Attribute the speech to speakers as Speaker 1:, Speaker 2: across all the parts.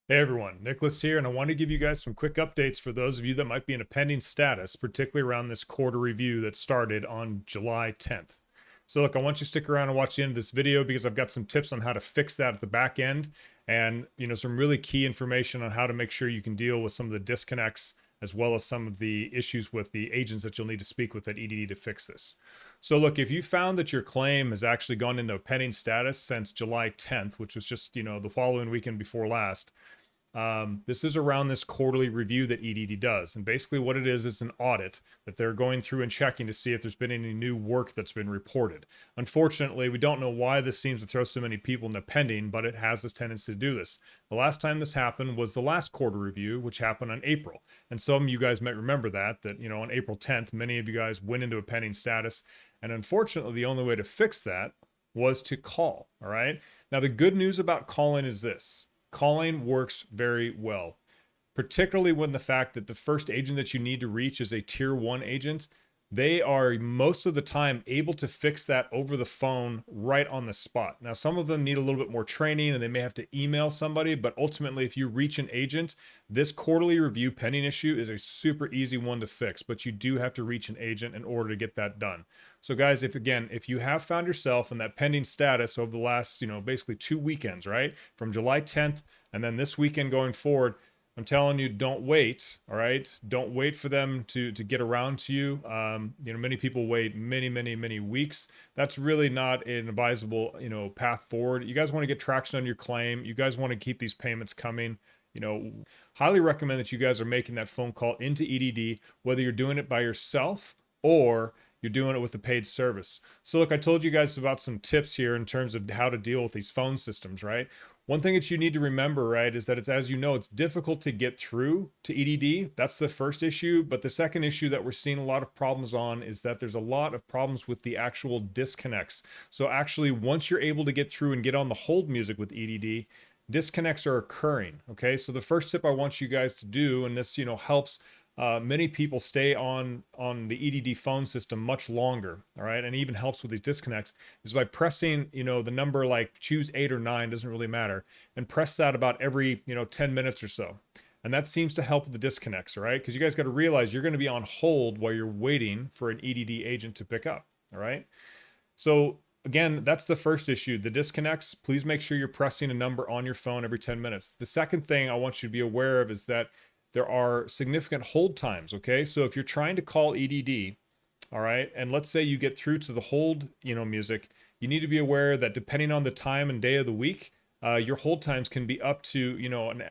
Speaker 1: Hey everyone, Nicholas here, and I want to give you guys some quick updates for those of you that might be in a pending status, particularly around this quarter review that started on July 10th. So look, I want you to stick around and watch the end of this video because I've got some tips on how to fix that at the back end and some really key information on how to make sure you can deal with some of the disconnects as well as some of the issues with the agents that you'll need to speak with at EDD to fix this. So look, if you found that your claim has actually gone into a pending status since July 10th, which was just, the following weekend before last, this is around this quarterly review that EDD does. And basically what it is an audit that they're going through and checking to see if there's been any new work that's been reported. Unfortunately, we don't know why this seems to throw so many people into pending, but it has this tendency to do this. The last time this happened was the last quarter review, which happened on April. And some of you guys might remember that on April 10th, many of you guys went into a pending status. And unfortunately, the only way to fix that was to call. All right. Now, the good news about calling is this. Calling works very well, particularly when the fact that the first agent that you need to reach is a tier 1 agent. They are most of the time able to fix that over the phone right on the spot. Now, some of them need a little bit more training and they may have to email somebody, but ultimately, if you reach an agent, this quarterly review pending issue is a super easy one to fix, but you do have to reach an agent in order to get that done. So guys, if you have found yourself in that pending status over the last, basically 2 weekends, right? From July 10th and then this weekend going forward, I'm telling you, don't wait. All right, don't wait for them to get around to you. Many people wait many weeks. That's really not an advisable path forward. You guys want to get traction on your claim. You guys want to keep these payments coming. Highly recommend that you guys are making that phone call into EDD, whether you're doing it by yourself or you're doing it with a paid service. So look, I told you guys about some tips here in terms of how to deal with these phone systems, right? One thing that you need to remember, right, is that it's difficult to get through to EDD. That's the first issue. But the second issue that we're seeing a lot of problems on is that there's a lot of problems with the actual disconnects. So actually, once you're able to get through and get on the hold music with EDD, disconnects are occurring. Okay, so the first tip I want you guys to do, and this helps many people stay on the EDD phone system much longer, all right, and even helps with these disconnects, is by pressing the number, like choose 8 or 9, doesn't really matter, and press that about every 10 minutes or so. And that seems to help with the disconnects, all right, because you guys got to realize you're going to be on hold while you're waiting for an EDD agent to pick up. All right, so again, that's the first issue, the disconnects. Please make sure you're pressing a number on your phone every 10 minutes. The second thing I want you to be aware of is that there are significant hold times. Okay, so if you're trying to call EDD, all right, and let's say you get through to the hold music, you need to be aware that depending on the time and day of the week, your hold times can be up to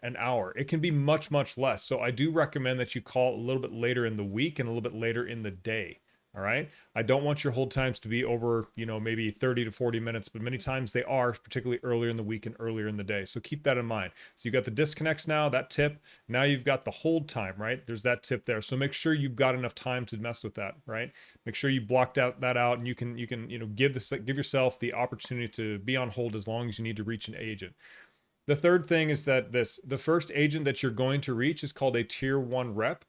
Speaker 1: an hour. It can be much less. So I do recommend that you call a little bit later in the week and a little bit later in the day. All right, I don't want your hold times to be over maybe 30 to 40 minutes, but many times they are, particularly earlier in the week and earlier in the day. So keep that in mind. So you got the disconnects now, that tip. Now you've got the hold time, right? There's that tip there. So make sure you've got enough time to mess with that, right? Make sure you blocked out that out, and you can give yourself the opportunity to be on hold as long as you need to reach an agent. The third thing is that the first agent that you're going to reach is called a tier 1 rep.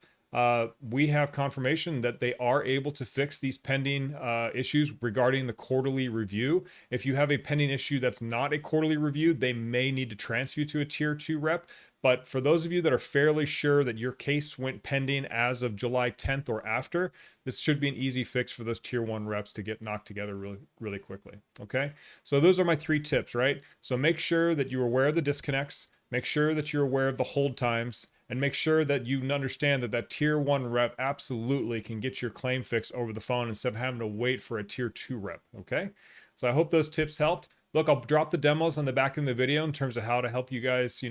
Speaker 1: We have confirmation that they are able to fix these pending issues regarding the quarterly review. If you have a pending issue that's not a quarterly review, they may need to transfer you to a tier 2 rep. But for those of you that are fairly sure that your case went pending as of July 10th or after, this should be an easy fix for those tier 1 reps to get knocked together really quickly. Okay, so those are my 3 tips, right? So make sure that you're aware of the disconnects, make sure that you're aware of the hold times, and make sure that you understand that tier 1 rep absolutely can get your claim fixed over the phone instead of having to wait for a tier 2 rep. Okay, so I hope those tips helped. Look, I'll drop the demos on the back end of the video in terms of how to help you guys,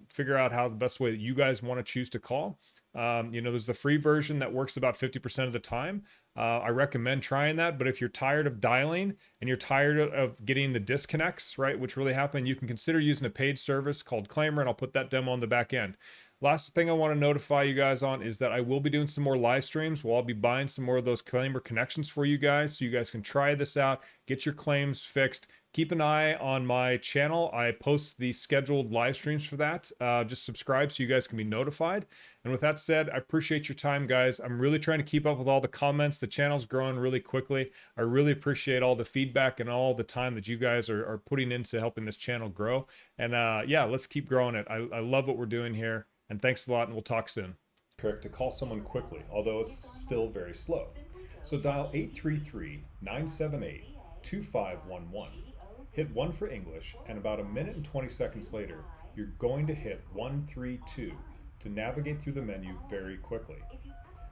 Speaker 1: figure out how the best way that you guys want to choose to call. There's the free version that works about 50% of the time. I recommend trying that. But if you're tired of dialing and you're tired of getting the disconnects, right, which really happen, you can consider using a paid service called Claimer, and I'll put that demo on the back end. Last thing I want to notify you guys on is that I will be doing some more live streams. I'll be buying some more of those Claimer connections for you guys so you guys can try this out, get your claims fixed, Keep an eye on my channel. I post the scheduled live streams for that. Just subscribe so you guys can be notified. And with that said, I appreciate your time, guys. I'm really trying to keep up with all the comments. The channel's growing really quickly. I really appreciate all the feedback and all the time that you guys are putting into helping this channel grow. And yeah, let's keep growing it. I love what we're doing here. And thanks a lot, and we'll talk soon. Trick to call someone quickly, although it's still very slow. So dial 833-978-2511. Hit 1 for English, and about a minute and 20 seconds later, you're going to hit 132 to navigate through the menu very quickly.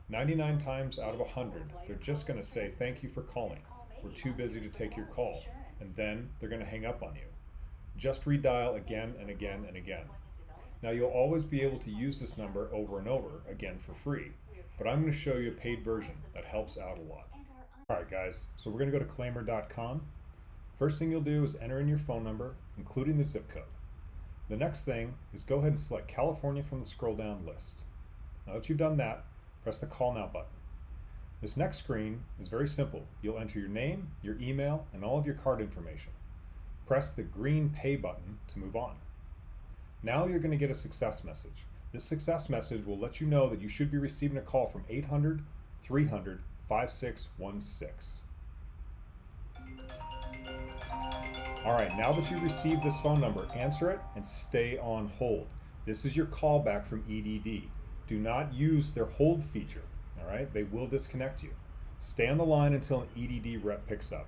Speaker 1: 99 times out of 100, they're just going to say, "Thank you for calling. We're too busy to take your call," and then they're going to hang up on you. Just redial again and again and again. Now you'll always be able to use this number over and over again for free, but I'm going to show you a paid version that helps out a lot. Alright guys, so we're going to go to claimer.com. First thing you'll do is enter in your phone number, including the zip code. The next thing is go ahead and select California from the scroll down list. Now that you've done that, press the Call Now button. This next screen is very simple. You'll enter your name, your email, and all of your card information. Press the green Pay button to move on. Now you're going to get a success message. This success message will let you know that you should be receiving a call from 800-300-5616. Alright, now that you've received this phone number, answer it and stay on hold. This is your callback from EDD. Do not use their hold feature. Alright, they will disconnect you. Stay on the line until an EDD rep picks up.